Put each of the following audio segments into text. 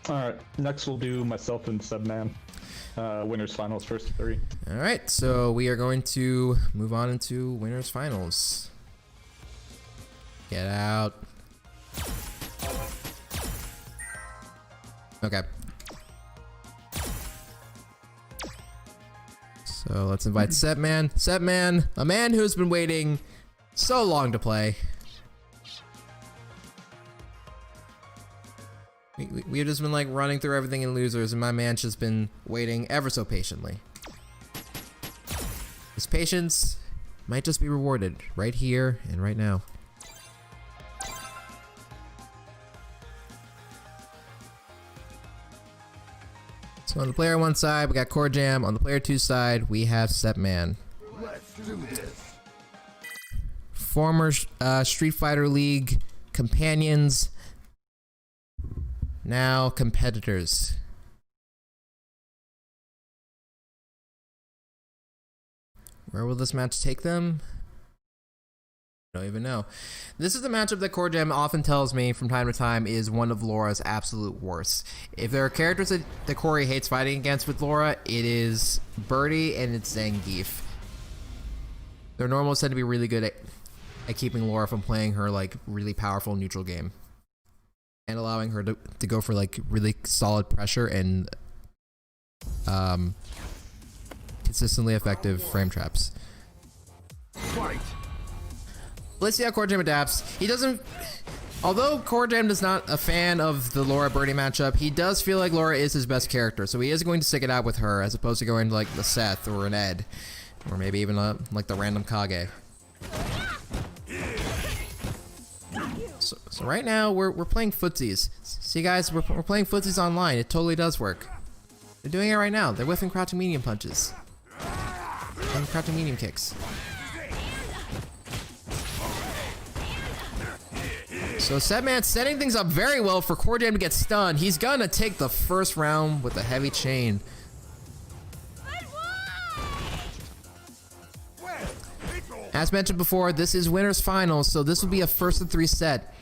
Alright, next we'll do myself and Cebman. Winners finals, first 3. All right, so we are going to move on into winners finals. Get out. Okay. So let's invite Cebman. Cebman, a man who's been waiting so long to play. We've just been like running through everything in losers, and my man's just been waiting ever so patiently. His patience might just be rewarded right here and right now. So on the player 1 side, we got Corjam. On the player 2 side, we have Cebman. Let's do this. Former Street Fighter League companions, now competitors. Where will this match take them? I don't even know. This is the matchup that Corjam often tells me from time to time is one of Laura's absolute worst. If there are characters that Corey hates fighting against with Laura, it is Birdie and it's Zangief. Their normals tend to be really good at keeping Laura from playing her like really powerful neutral game and allowing her to go for like really solid pressure and consistently effective frame traps. Fight. Let's see how Corjam adapts. He doesn't, although Corjam is not a fan of the Laura Birdie matchup, he does feel like Laura is his best character, so he is going to stick it out with her as opposed to going to like the Seth or an Ed, or maybe even like the random Kage. So right now we're playing footsies. See guys, we're playing footsies online. It totally does work. They're doing it right now. They're whiffing crouching medium punches. And crouching medium kicks. So Cebman's setting things up very well for Corjam to get stunned. He's gonna take the first round with a heavy chain. As mentioned before, this is winners finals, so this will be a first of 3 set.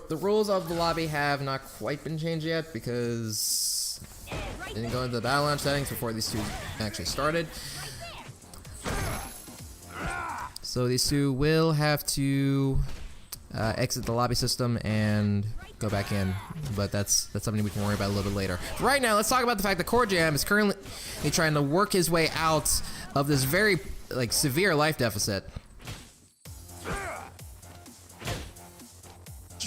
The rules of the lobby have not quite been changed yet because they didn't go into the battle launch settings before these two actually started. So these two will have to exit the lobby system and go back in, but that's something we can worry about a little bit later. Right now, let's talk about the fact that Corjam is currently trying to work his way out of this very like severe life deficit.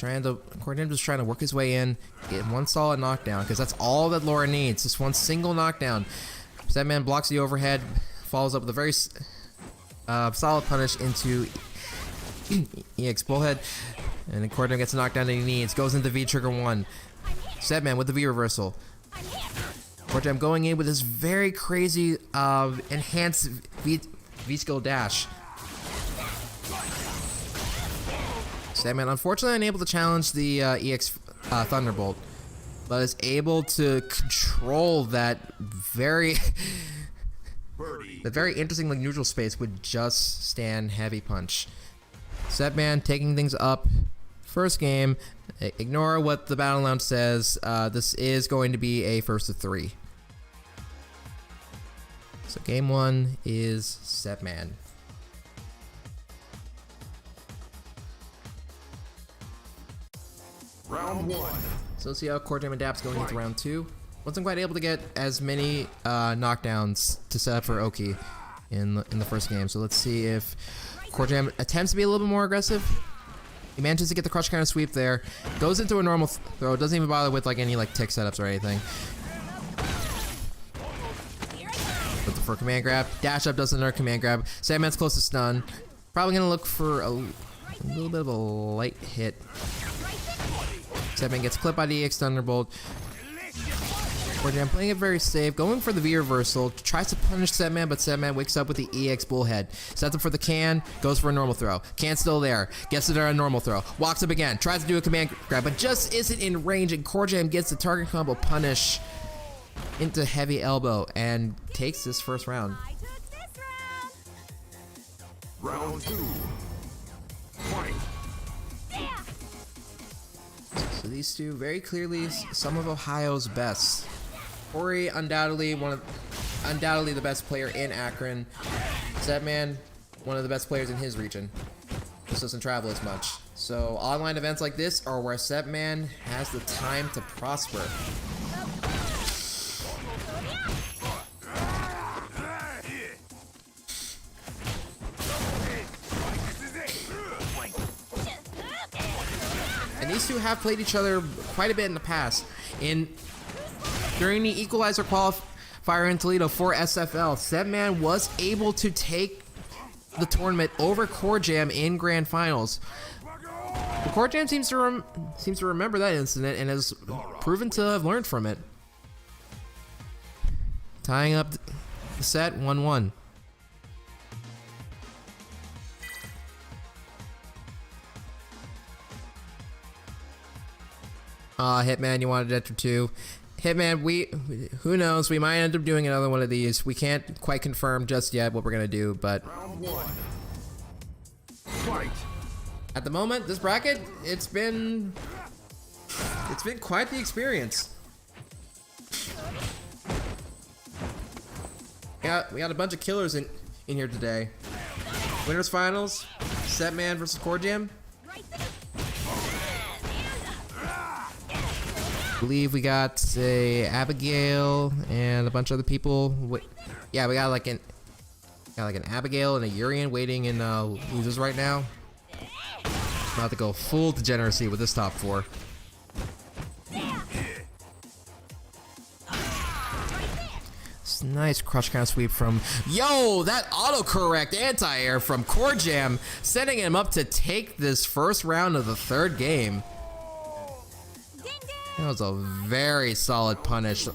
Corjam just trying to work his way in, get one solid knockdown, because that's all that Laura needs, just one single knockdown. Cebman blocks the overhead, follows up with a very solid punish into EX bullhead, and then Corjam gets the knockdown that he needs, goes into V trigger 1. Cebman with the V reversal. Corjam going in with this very crazy enhanced V skill dash. Cebman unfortunately unable to challenge the EX Thunderbolt, but is able to control that very interesting like neutral space with just stand heavy punch. Cebman taking things up first game. Ignore what the battle lounge says. This is going to be a first of 3. So game 1 is Cebman. Round 1. So let's see how Corjam adapts going into round 2. Wasn't quite able to get as many knockdowns to set up for Oki in the first game. So let's see if Corjam attempts to be a little bit more aggressive. He manages to get the crush counter sweep there. Goes into a normal throw. Doesn't even bother with like any like tick setups or anything. With the for command grab. Dash up does another command grab. Cebman's close to stun. Probably gonna look for a little bit of a light hit. Cebman gets clipped by the EX Thunderbolt. Corjam playing it very safe, going for the V reversal, tries to punish Cebman, but Cebman wakes up with the EX bullhead. Sets up for the can, goes for a normal throw. Can's still there, gets it on a normal throw. Walks up again, tries to do a command grab, but just isn't in range, and Corjam gets the target combo punish. into heavy elbow and takes this first round. I took this round. Round 2. Fight. Yeah. So these two very clearly some of Ohio's best. Ori undoubtedly undoubtedly the best player in Akron. Cebman, one of the best players in his region. Just doesn't travel as much. So online events like this are where Cebman has the time to prosper. And these two have played each other quite a bit in the past. During the equalizer qualifier in Toledo for SFL, Cebman was able to take the tournament over Corjam in grand finals. The Corjam seems to remember that incident and has proven to have learned from it. Tying up the set 1-1. Hitman, you wanted to enter too. Hitman, who knows? We might end up doing another one of these. We can't quite confirm just yet what we're gonna do, but Round 1. Fight. at the moment, this bracket, it's been quite the experience. Yeah, we got a bunch of killers in here today. Winners finals, Cebman versus Corjam. I believe we got Abigail and a bunch of other people. Yeah, we got like an Abigail and a Urian waiting in losers right now. I'm about to go full degeneracy with this top 4. It's nice crush count sweep from that autocorrect anti-air from Corjam, setting him up to take this first round of the 3rd game. That was a very solid punish.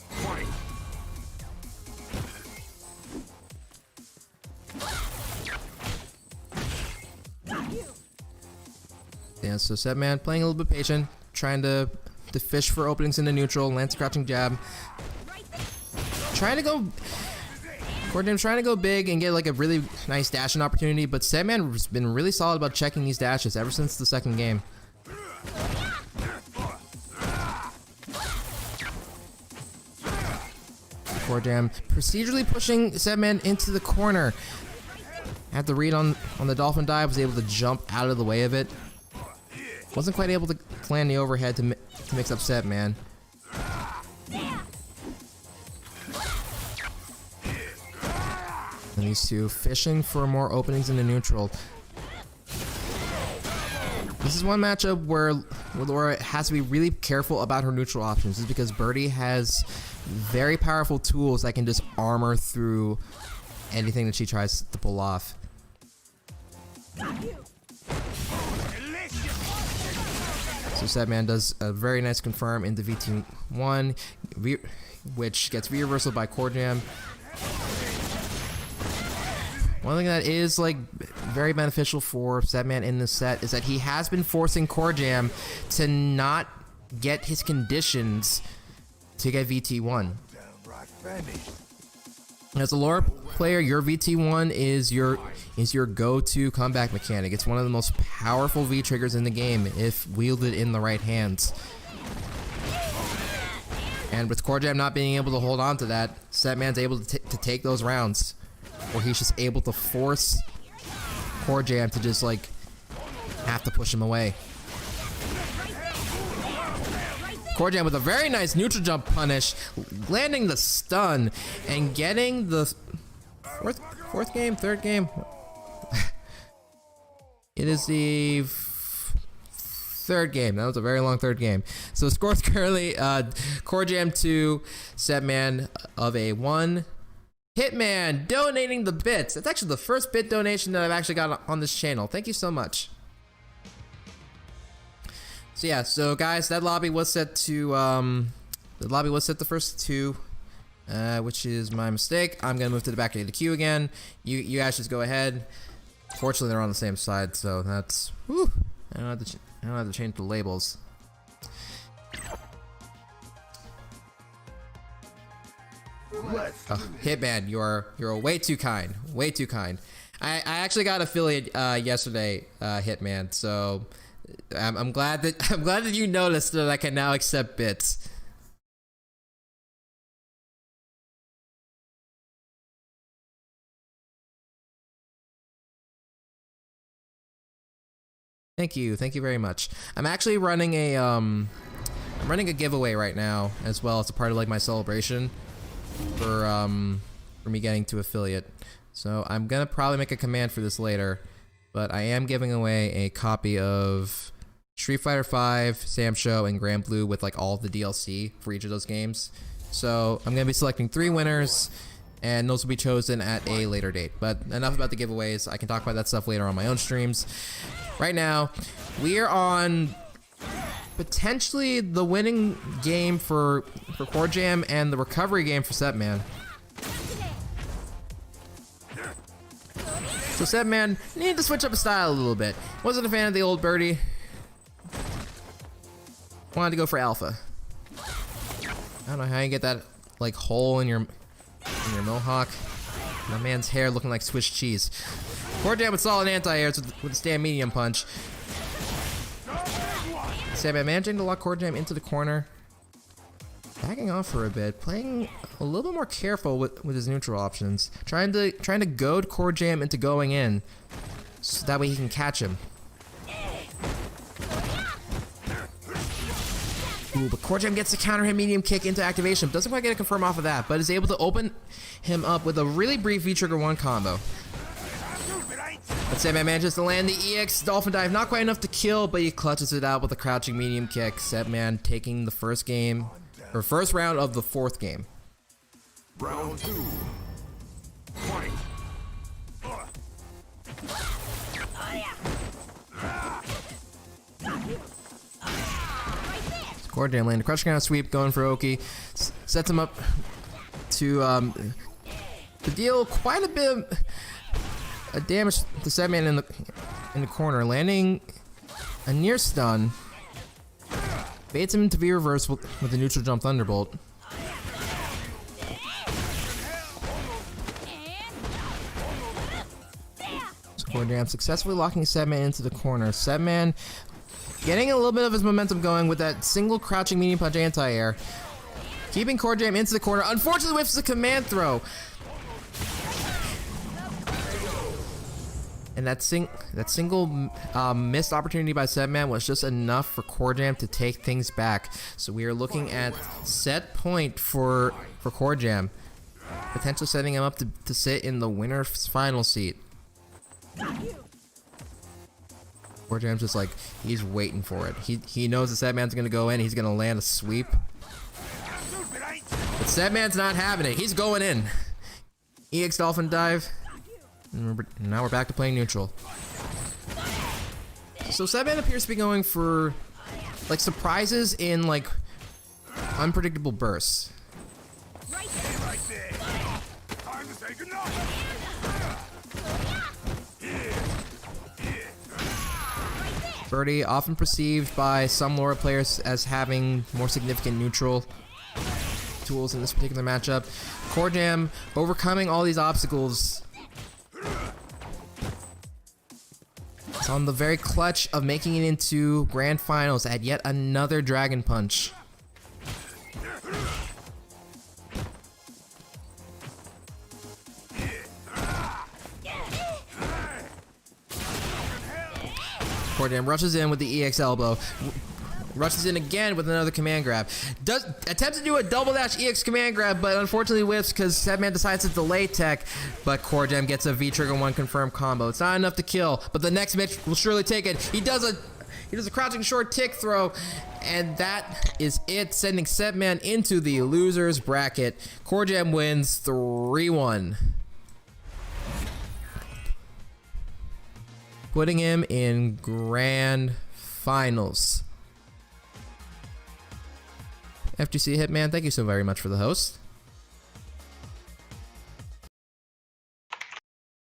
Fight. Yeah, so Cebman playing a little bit patient, trying to fish for openings in the neutral, lands crouching jab. Corjam's trying to go big and get like a really nice dashing opportunity, but Cebman has been really solid about checking these dashes ever since the 2nd game. Corjam procedurally pushing Cebman into the corner. Had the read on the dolphin dive, was able to jump out of the way of it. Wasn't quite able to land the overhead to mix up Cebman. And these two fishing for more openings in the neutral. This is one matchup where Laura has to be really careful about her neutral options. This is because Birdie has very powerful tools that can just armor through anything that she tries to pull off. So Cebman does a very nice confirm into VT1, which gets re-reversal by Corjam. One thing that is like very beneficial for Cebman in this set is that he has been forcing Corjam to not get his conditions to get VT1. As a lore player, your VT1 is your go-to comeback mechanic. It's one of the most powerful V triggers in the game if wielded in the right hands. And with Corjam not being able to hold on to that, Cebman's able to take those rounds, where he's just able to force Corjam to just like have to push him away. Corjam with a very nice neutral jump punish, landing the stun and getting the fourth game, 3rd game. It is the 3rd game. That was a very long 3rd game. So scores currently Corjam 2, Cebman of a 1. Hitman donating the bits. It's actually the first bit donation that I've actually got on this channel. Thank you so much. So yeah, so guys, that lobby was set to the first 2, which is my mistake. I'm gonna move to the back of the queue again. You guys just go ahead. Fortunately, they're on the same side, so that's whew. I don't have to change the labels. Oh, Hitman, you're way too kind. Way too kind. I actually got affiliate yesterday, Hitman. So I'm glad that you noticed that I can now accept bits. Thank you very much. I'm actually running a giveaway right now as well as a part of like my celebration for me getting to affiliate. So I'm gonna probably make a command for this later, but I am giving away a copy of Street Fighter V, Sam Show, and Grand Blue with like all of the DLC for each of those games. So I'm gonna be selecting 3 winners, and those will be chosen at a later date. But enough about the giveaways. I can talk about that stuff later on my own streams. Right now, we are on potentially the winning game for Corjam and the recovery game for Cebman. So Cebman needed to switch up his style a little bit. Wasn't a fan of the old Birdie. Wanted to go for Alpha. I don't know how you get that like hole in your mohawk. My man's hair looking like Swiss cheese. Corjam with solid anti-airs with a stand medium punch. Cebman managing to lock Corjam into the corner. Backing off for a bit, playing a little bit more careful with his neutral options. Trying to goad Corjam into going in, so that way he can catch him. Ooh, but Corjam gets the counter hit medium kick into activation. Doesn't quite get a confirm off of that, but is able to open him up with a really brief V-trigger 1 combo. But Cebman manages to land the EX Dolphin Dive. Not quite enough to kill, but he clutches it out with a crouching medium kick. Cebman taking the first round of the 4th game. Round 2. Fight. Corjam landing a crushing ground sweep, going for Oki. Sets him up to deal quite a bit of damage to Cebman in the corner, landing a near stun. Baits him into V reverse with a neutral jump Thunderbolt. So Corjam successfully locking Cebman into the corner. Cebman getting a little bit of his momentum going with that single crouching medium punch anti-air. Keeping Corjam into the corner. Unfortunately whiffs the command throw. And that single missed opportunity by Cebman was just enough for Corjam to take things back. So we are looking at set point for Corjam, potentially setting him up to sit in the winner's final seat. Corjam's just like, he's waiting for it. He knows that Cebman's gonna go in. He's gonna land a sweep. But Cebman's not having it. He's going in. EX Dolphin Dive. And now we're back to playing neutral. So Cebman appears to be going for like surprises in like unpredictable bursts. Birdie, often perceived by some Laura players as having more significant neutral tools in this particular matchup. Corjam overcoming all these obstacles. It's on the very clutch of making it into grand finals at yet another Dragon Punch. Corjam rushes in with the EX elbow. Rushes in again with another command grab. Attempts to do a double dash EX command grab, but unfortunately whiffs because Cebman decides to delay tech. But Corjam gets a V-trigger 1 confirmed combo. It's not enough to kill, but the next match will surely take it. He does a crouching short tick throw, and that is it, sending Cebman into the losers bracket. Corjam wins 3-1. Putting him in grand finals. FGC Hitman, thank you so very much for the host.